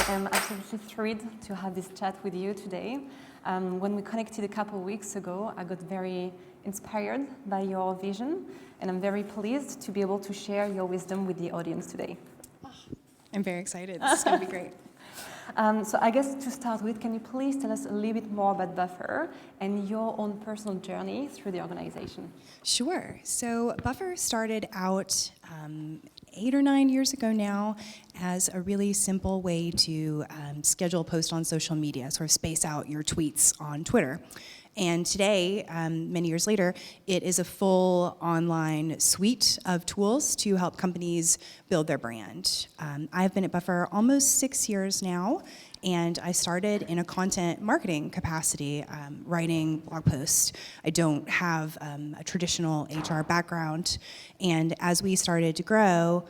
am absolutely thrilled to have this chat with you today. When we connected a couple of weeks ago, I got very inspired by your vision, and I'm very pleased to be able to share your wisdom with the audience today. I'm very excited. This is going to be great. So I guess to start with, can you please tell us a little bit more about Buffer and your own personal journey through the organization? Sure. So Buffer started out 8 or 9 years ago now as a really simple way to schedule a post on social media, sort of space out your tweets on Twitter. And today, many years later, it is a full online suite of tools to help companies build their brand. I've been at Buffer almost 6 years now, and I started in a content marketing capacity, writing blog posts. I don't have a traditional HR background, and as we started to grow,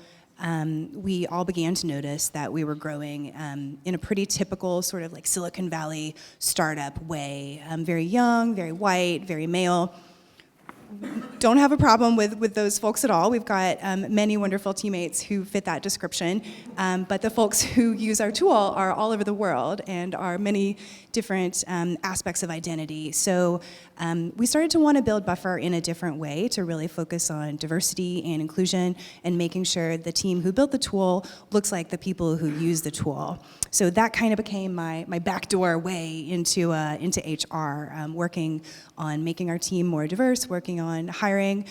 we all began to notice that we were growing in a pretty typical sort of like Silicon Valley startup way. Very young, very white, very male. Don't have a problem with those folks at all. We've got many wonderful teammates who fit that description, but the folks who use our tool are all over the world and are many different aspects of identity. So we started to want to build Buffer in a different way to really focus on diversity and inclusion and making sure the team who built the tool looks like the people who use the tool. So that kind of became my backdoor way into HR, working on making our team more diverse, working on hiring,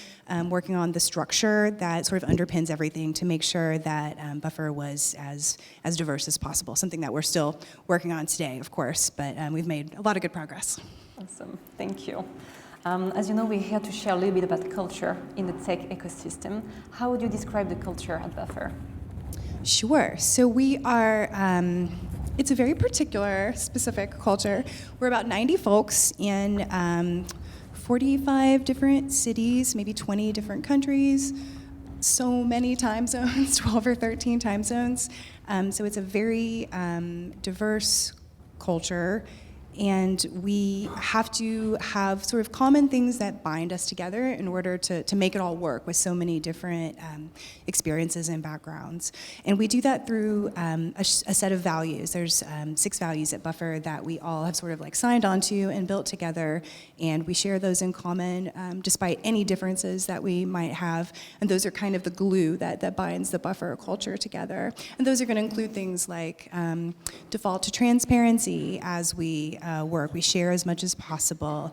working on the structure that sort of underpins everything to make sure that Buffer was as diverse as possible, something that we're still working on today, of course, but we've made a lot of good progress. Awesome, thank you. As you know, we're here to share a little bit about culture in the tech ecosystem. How would you describe the culture at Buffer? Sure. So we are, it's a very particular, specific culture. We're about 90 folks in 45 different cities, maybe 20 different countries, so many time zones, 12 or 13 time zones. So it's a very diverse culture. And we have to have sort of common things that bind us together in order to make it all work with so many different experiences and backgrounds. And we do that through a set of values. There's 6 values at Buffer that we all have sort of like signed onto and built together, and we share those in common despite any differences that we might have. And those are kind of the glue that binds the Buffer culture together. And those are going to include things like default to transparency as we work. We share as much as possible.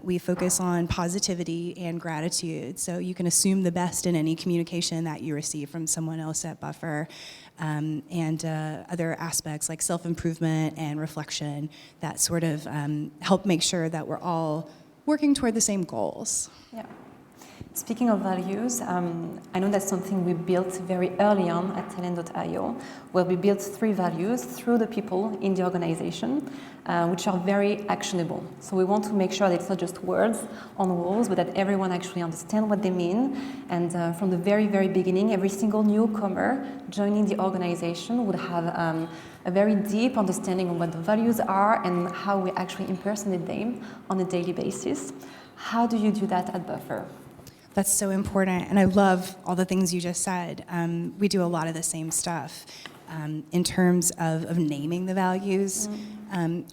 We focus on positivity and gratitude, so you can assume the best in any communication that you receive from someone else at Buffer, and other aspects like self-improvement and reflection that sort of help make sure that we're all working toward the same goals. Yeah. Speaking of values, I know that's something we built very early on at talent.io, where we built 3 values through the people in the organization, which are very actionable. So we want to make sure that it's not just words on walls, but that everyone actually understands what they mean. And from the very, very beginning, every single newcomer joining the organization would have a very deep understanding of what the values are and how we actually impersonate them on a daily basis. How do you do that at Buffer? That's so important, and I love all the things you just said. We do a lot of the same stuff in terms of naming the values.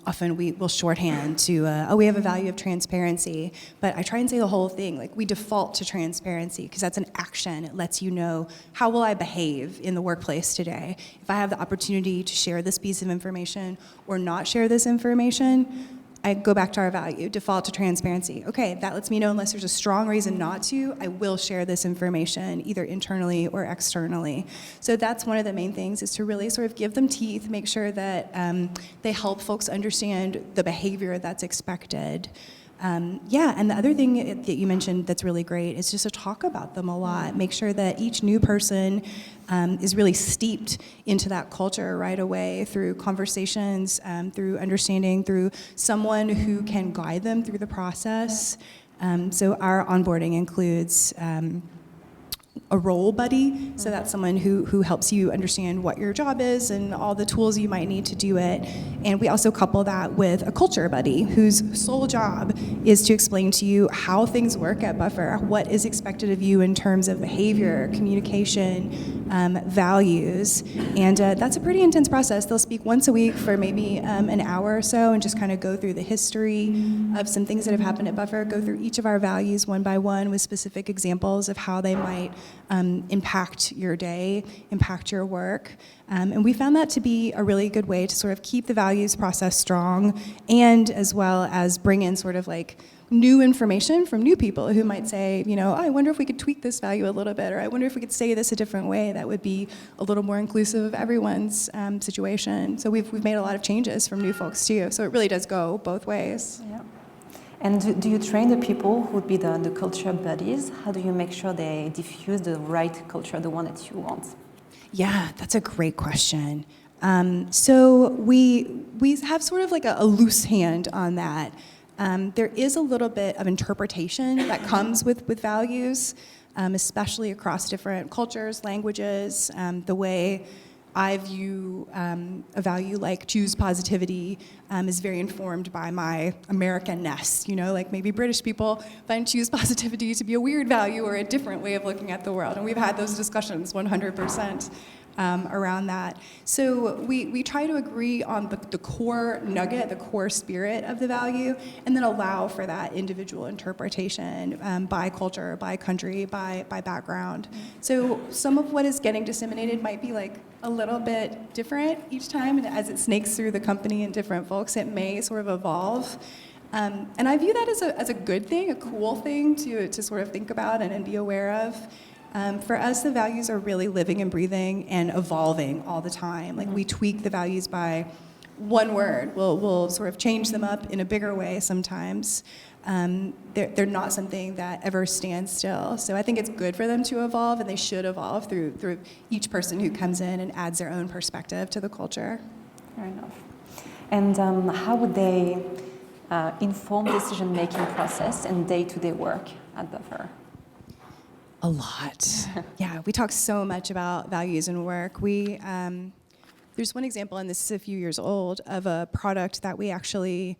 Often we will shorthand to, we have a value of transparency, but I try and say the whole thing, like we default to transparency because that's an action. It lets you know, how will I behave in the workplace today? If I have the opportunity to share this piece of information or not share this information, I go back to our value, default to transparency. Okay, that lets me know unless there's a strong reason not to, I will share this information either internally or externally. So that's one of the main things, is to really sort of give them teeth, make sure that they help folks understand the behavior that's expected. And the other thing that you mentioned that's really great is just to talk about them a lot. Make sure that each new person is really steeped into that culture right away through conversations, through understanding, through someone who can guide them through the process. So our onboarding includes a role buddy, so that's someone who helps you understand what your job is and all the tools you might need to do it. And we also couple that with a culture buddy whose sole job is to explain to you how things work at Buffer, what is expected of you in terms of behavior, communication, values. And that's a pretty intense process. They'll speak once a week for maybe an hour or so and just kind of go through the history of some things that have happened at Buffer, go through each of our values one by one with specific examples of how they might impact your day, impact your work. And we found that to be a really good way to sort of keep the values process strong and as well as bring in sort of like new information from new people who might say, oh, I wonder if we could tweak this value a little bit, or I wonder if we could say this a different way that would be a little more inclusive of everyone's situation. So we've made a lot of changes from new folks too. So it really does go both ways. Yeah. And do you train the people who would be the culture buddies? How do you make sure they diffuse the right culture, the one that you want? Yeah, that's a great question. So we have sort of like a loose hand on that. There is a little bit of interpretation that comes with values, especially across different cultures, languages. The way I view a value like choose positivity is very informed by my Americanness. Like maybe British people find choose positivity to be a weird value or a different way of looking at the world. And we've had those discussions 100%. Around that. So we try to agree on the core nugget, the core spirit of the value, and then allow for that individual interpretation by culture, by country, by background. So some of what is getting disseminated might be like a little bit different each time, and as it snakes through the company and different folks, it may sort of evolve. And I view that as a good thing, a cool thing to sort of think about and be aware of. For us, the values are really living and breathing and evolving all the time. Like we tweak the values by one word. We'll sort of change them up in a bigger way sometimes. They're not something that ever stands still. So I think it's good for them to evolve, and they should evolve through each person who comes in and adds their own perspective to the culture. Fair enough. And how would they inform decision-making process and day-to-day work at Buffer? A lot. Yeah, we talk so much about values and work. There's one example, and this is a few years old, of a product that we actually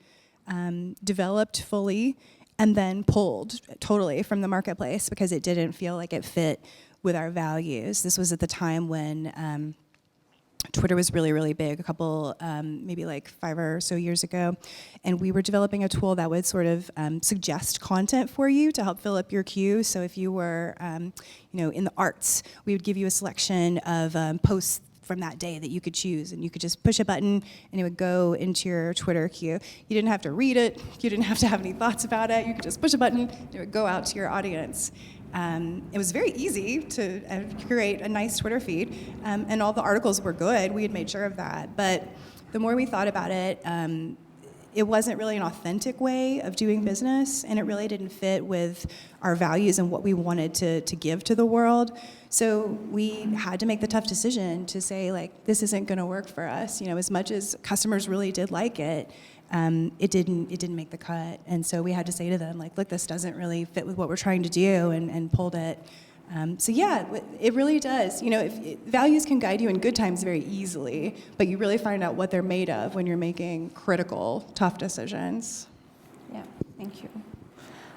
developed fully and then pulled totally from the marketplace because it didn't feel like it fit with our values. This was at the time when Twitter was really, really big, a couple, maybe like 5 or so years ago. And we were developing a tool that would sort of suggest content for you to help fill up your queue. So if you were, in the arts, we would give you a selection of posts from that day that you could choose, and you could just push a button and it would go into your Twitter queue. You didn't have to read it, you didn't have to have any thoughts about it, you could just push a button and it would go out to your audience. It was very easy to curate a nice Twitter feed, and all the articles were good. We had made sure of that. But the more we thought about it, it wasn't really an authentic way of doing business, and it really didn't fit with our values and what we wanted to give to the world. So we had to make the tough decision to say, like, this isn't going to work for us. As much as customers really did like it, it didn't make the cut. And so we had to say to them, like, look, this doesn't really fit with what we're trying to do, and pulled it. So yeah, it really does. Values can guide you in good times very easily, but you really find out what they're made of when you're making critical, tough decisions. Yeah, thank you.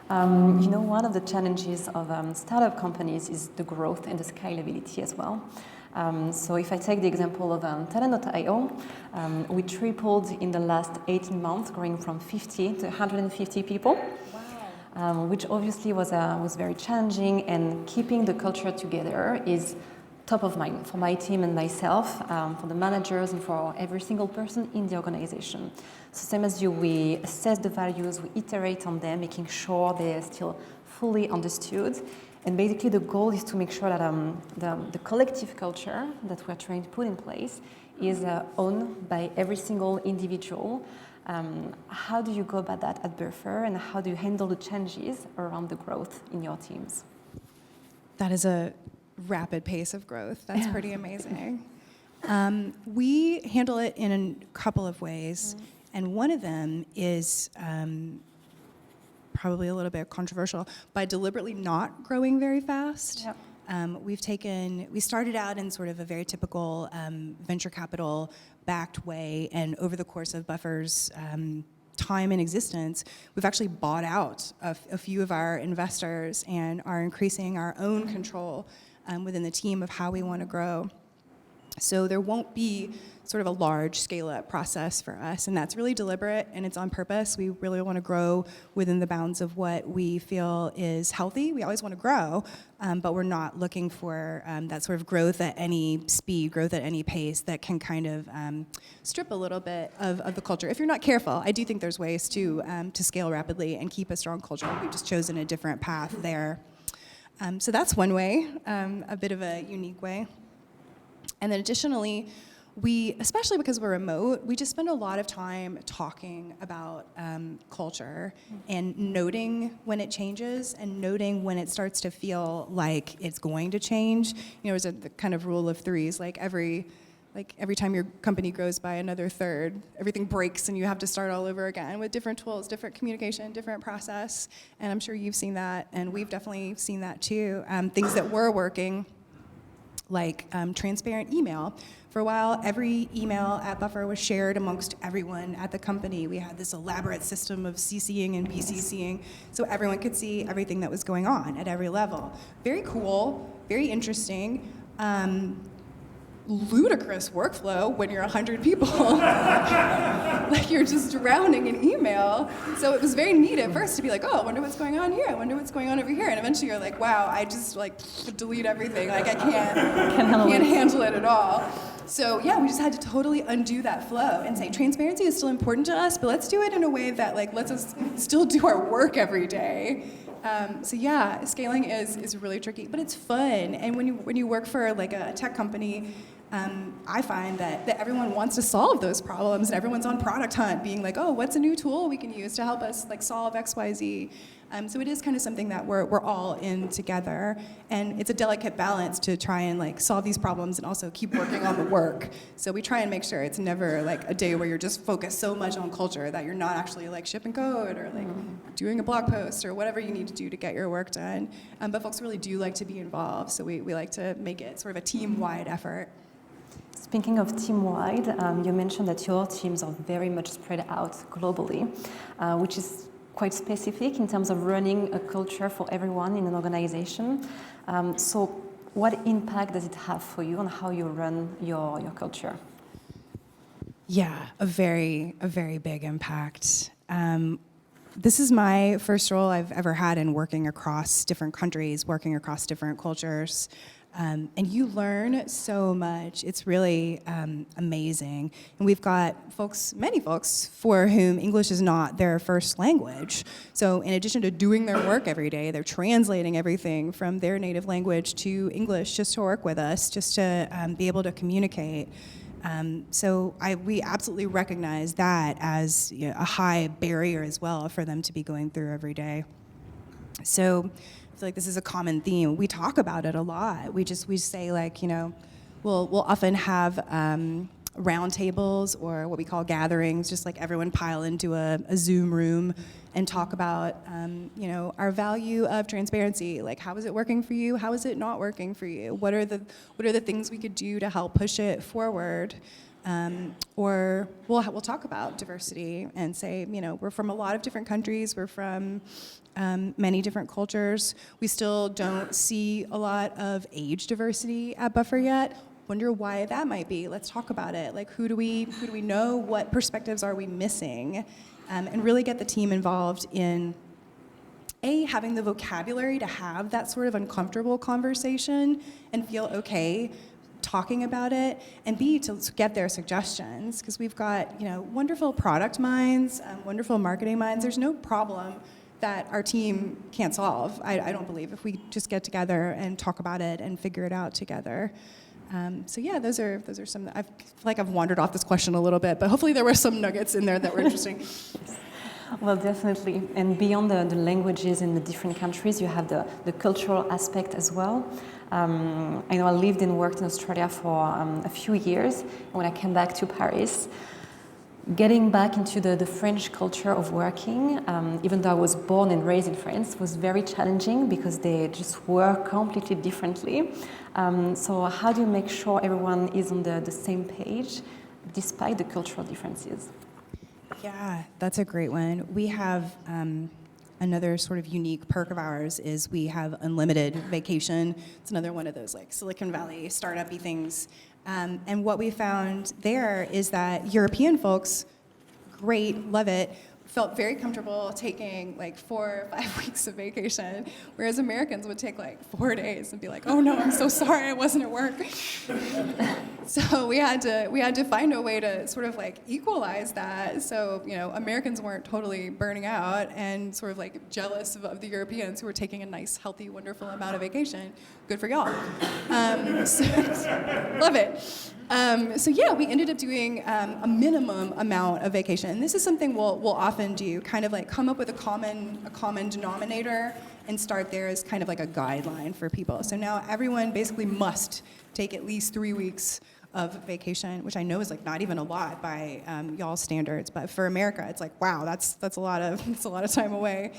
One of the challenges of startup companies is the growth and the scalability as well. So if I take the example of talent.io, we tripled in the last 18 months, growing from 50 to 150 people. Wow. Which obviously was very challenging, and keeping the culture together is top of mind for my team and myself, for the managers and for every single person in the organization. So same as you, we assess the values, we iterate on them, making sure they're still fully understood. And basically the goal is to make sure that the collective culture that we're trying to put in place is owned by every single individual. How do you go about that at Buffer, and how do you handle the changes around the growth in your teams? That is a rapid pace of growth. That's pretty amazing. We handle it in a couple of ways, and one of them is probably a little bit controversial, by deliberately not growing very fast. Yep. We started out in sort of a very typical venture capital backed way, and over the course of Buffer's time in existence, we've actually bought out a few of our investors and are increasing our own control within the team of how we want to grow. So there won't be sort of a large scale-up process for us, and that's really deliberate, and it's on purpose. We really want to grow within the bounds of what we feel is healthy. We always want to grow, but we're not looking for that sort of growth at any speed, growth at any pace that can kind of strip a little bit of the culture. If you're not careful, I do think there's ways to scale rapidly and keep a strong culture. We've just chosen a different path there. So that's one way, a bit of a unique way. And then additionally, we, especially because we're remote, we just spend a lot of time talking about culture and noting when it changes and noting when it starts to feel like it's going to change. You know, there's the kind of rule of threes, like every time your company grows by another third, everything breaks and you have to start all over again with different tools, different communication, different process. And I'm sure you've seen that, and we've definitely seen that too. Things that were working, like transparent email. For a while, every email at Buffer was shared amongst everyone at the company. We had this elaborate system of CCing and BCCing, so everyone could see everything that was going on at every level. Very cool, very interesting. Ludicrous workflow when you're 100 people. Like you're just drowning in email. So it was very neat at first to be like, oh, I wonder what's going on here. I wonder what's going on over here. And eventually you're like, wow, I just like delete everything. Like I can't handle it at all. So yeah, we just had to totally undo that flow and say transparency is still important to us, but let's do it in a way that like lets us still do our work every day. So yeah, scaling is really tricky, but it's fun. And when you work for like a tech company, I find that everyone wants to solve those problems, and everyone's on product hunt, being like, oh, what's a new tool we can use to help us like solve X, Y, Z. So it is kind of something that we're all in together, and it's a delicate balance to try and like solve these problems and also keep working on the work. So we try and make sure it's never like a day where you're just focused so much on culture that you're not actually like shipping code or like doing a blog post or whatever you need to do to get your work done. But folks really do like to be involved, so we like to make it sort of a team-wide effort. Speaking of team-wide, you mentioned that your teams are very much spread out globally, which is quite specific in terms of running a culture for everyone in an organization. So what impact does it have for you on how you run your culture? Yeah, a very big impact. This is my first role I've ever had in working across different countries, working across different cultures. And you learn so much. It's really amazing. And we've got many folks for whom English is not their first language. So in addition to doing their work every day, they're translating everything from their native language to English just to work with us, just to be able to communicate. So we absolutely recognize that as a high barrier as well for them to be going through every day. So I feel like this is a common theme. We talk about it a lot. We say like, we'll often have roundtables or what we call gatherings, just like everyone pile into a Zoom room and talk about, our value of transparency. Like, how is it working for you? How is it not working for you? What are the things we could do to help push it forward? Or we'll talk about diversity and say, we're from a lot of different countries. We're from many different cultures. We still don't see a lot of age diversity at Buffer yet. Wonder why that might be. Let's talk about it. Like, who do we know? What perspectives are we missing? And really get the team involved in having the vocabulary to have that sort of uncomfortable conversation and feel okay talking about it, and B, to get their suggestions, because we've got wonderful product minds, wonderful marketing minds. There's no problem that our team can't solve, I don't believe, if we just get together and talk about it and figure it out together. So yeah, those are some. I feel like I've wandered off this question a little bit, but hopefully there were some nuggets in there that were interesting. Well, definitely. And beyond the languages in the different countries, you have the cultural aspect as well. I know I lived and worked in Australia for a few years. When I came back to Paris, getting back into the French culture of working, even though I was born and raised in France, was very challenging because they just work completely differently. So how do you make sure everyone is on the same page despite the cultural differences? Yeah, that's a great one. We have Another sort of unique perk of ours is we have unlimited vacation. It's another one of those like Silicon Valley startup-y things. And what we found there is that European folks, great, love it, felt very comfortable taking like 4 or 5 weeks of vacation, whereas Americans would take like 4 days and be like, oh no, I'm so sorry, I wasn't at work. So we had to find a way to sort of like equalize that. So, you know, Americans weren't totally burning out and sort of like jealous of the Europeans who were taking a nice, healthy, wonderful amount of vacation. Good for y'all. Love it. So yeah, we ended up doing a minimum amount of vacation. And this is something we'll often do, kind of like come up with a common denominator and start there as kind of like a guideline for people. So now everyone basically must take at least 3 weeks of vacation, which I know is like not even a lot by y'all's standards, but for America, it's like, wow, that's a lot of time away.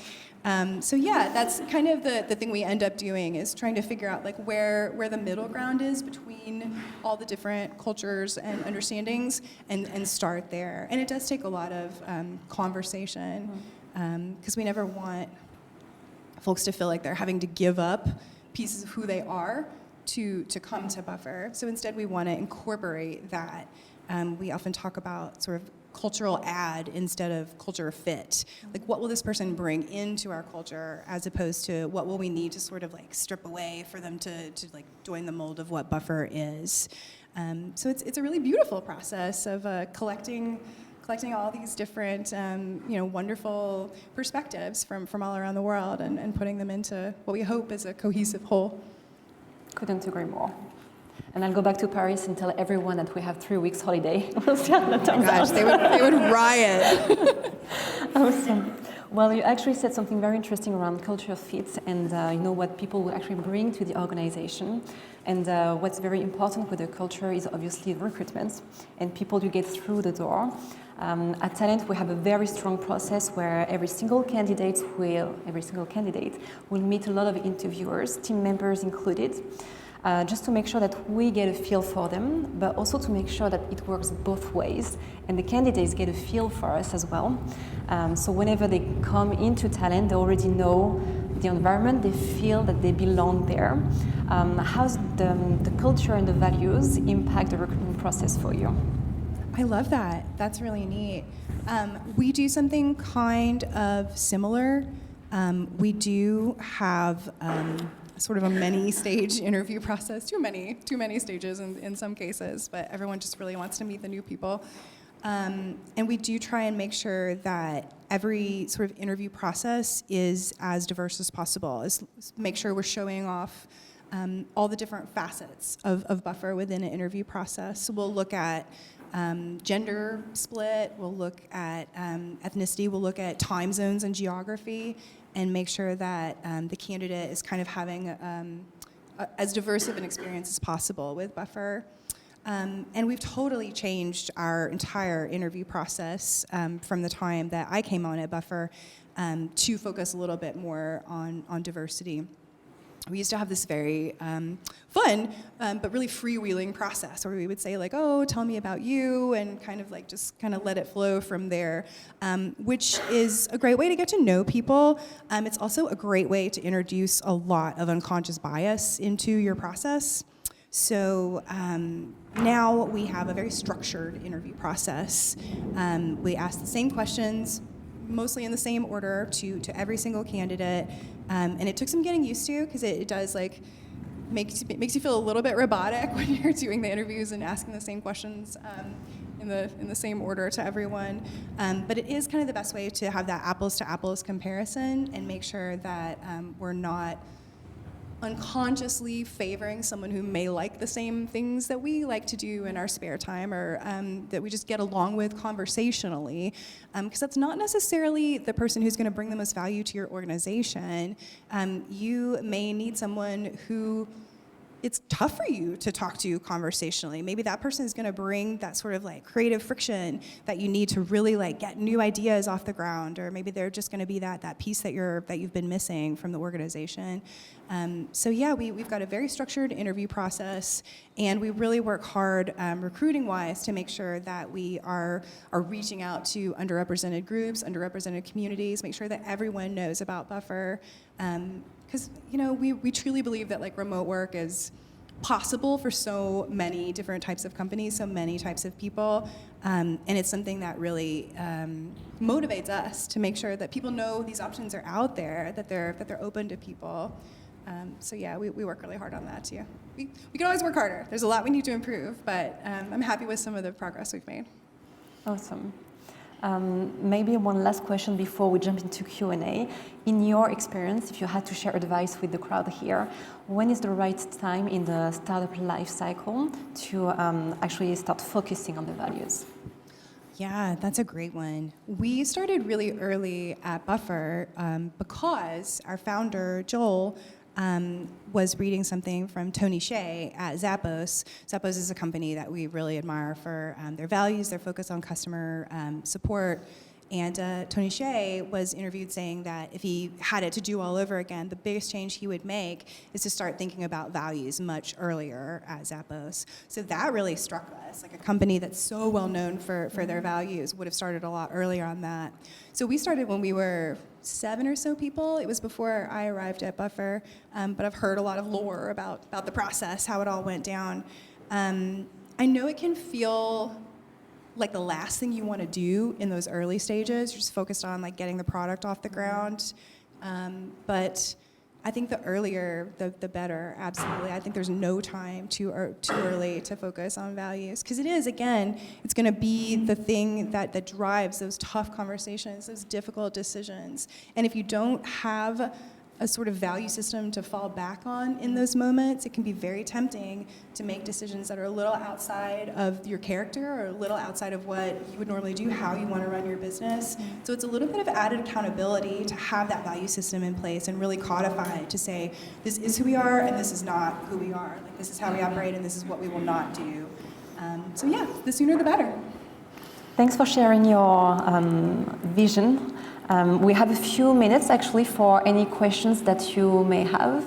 So yeah, that's kind of the thing we end up doing is trying to figure out like where the middle ground is between all the different cultures and understandings and start there. And it does take a lot of conversation because we never want folks to feel like they're having to give up pieces of who they are to come to Buffer. So instead we want to incorporate that. We often talk about sort of cultural add instead of culture fit. Like what will this person bring into our culture as opposed to what will we need to sort of like strip away for them to like join the mold of what Buffer is. So it's a really beautiful process of collecting all these different wonderful perspectives from all around the world and putting them into what we hope is a cohesive whole. Couldn't agree more. And I'll go back to Paris and tell everyone that we have 3 weeks holiday. We'll see how that turns out. They would riot. Awesome. Well, you actually said something very interesting around culture fit and what people will actually bring to the organization. And what's very important with the culture is obviously recruitment and people you get through the door. At Talent, we have a very strong process where every single candidate will meet a lot of interviewers, team members included, just to make sure that we get a feel for them, but also to make sure that it works both ways, and the candidates get a feel for us as well. So whenever they come into Talent, they already know the environment, they feel that they belong there. How's the culture and the values impact the recruitment process for you? I love that. That's really neat. We do something kind of similar. We do have sort of a many-stage interview process, too many stages in some cases, but everyone just really wants to meet the new people. And we do try and make sure that every sort of interview process is as diverse as possible, make sure we're showing off all the different facets of Buffer within an interview process. So we'll look at gender split, we'll look at ethnicity, we'll look at time zones and geography, and make sure that the candidate is kind of having as diverse of an experience as possible with Buffer. And we've totally changed our entire interview process from the time that I came on at Buffer to focus a little bit more on diversity. We used to have this very fun but really freewheeling process where we would say like, oh, tell me about you, and kind of like just kind of let it flow from there, which is a great way to get to know people. It's also a great way to introduce a lot of unconscious bias into your process. So now we have a very structured interview process. We ask the same questions, mostly in the same order to every single candidate, and it took some getting used to because it does like makes you feel a little bit robotic when you're doing the interviews and asking the same questions in the same order to everyone. But it is kind of the best way to have that apples to apples comparison and make sure that we're not unconsciously favoring someone who may like the same things that we like to do in our spare time, or that we just get along with conversationally, because that's not necessarily the person who's going to bring the most value to your organization. You may need someone who it's tough for you to talk to conversationally. Maybe that person is going to bring that sort of like creative friction that you need to really like get new ideas off the ground, or maybe they're just going to be that piece that you've been missing from the organization. So yeah, we've got a very structured interview process, and we really work hard recruiting-wise to make sure that we are reaching out to underrepresented groups, underrepresented communities, make sure that everyone knows about Buffer. Because we truly believe that like remote work is possible for so many different types of companies, so many types of people, and it's something that really motivates us to make sure that people know these options are out there, that they're open to people. So yeah, we work really hard on that too. We can always work harder. There's a lot we need to improve, but I'm happy with some of the progress we've made. Awesome. Maybe one last question before we jump into Q&A. In your experience, if you had to share advice with the crowd here, when is the right time in the startup life cycle to actually start focusing on the values? Yeah, that's a great one. We started really early at Buffer because our founder, Joel, was reading something from Tony Hsieh at Zappos. Zappos is a company that we really admire for their values, their focus on customer support. And Tony Hsieh was interviewed saying that if he had it to do all over again, the biggest change he would make is to start thinking about values much earlier at Zappos. So that really struck us. Like a company that's so well known for their values would have started a lot earlier on that. So we started when we were 7 or so people. It was before I arrived at Buffer, but I've heard a lot of lore about the process, how it all went down. I know it can feel like the last thing you want to do in those early stages. You're just focused on like getting the product off the ground. But I think the earlier, the better, absolutely. I think there's no time too early to focus on values. Because it is, again, it's going to be the thing that drives those tough conversations, those difficult decisions. And if you don't have a sort of value system to fall back on in those moments, it can be very tempting to make decisions that are a little outside of your character or a little outside of what you would normally do, how you want to run your business. So it's a little bit of added accountability to have that value system in place and really codify it to say, this is who we are and this is not who we are. Like, this is how we operate and this is what we will not do. So yeah, the sooner the better. Thanks for sharing your vision. We have a few minutes actually for any questions that you may have.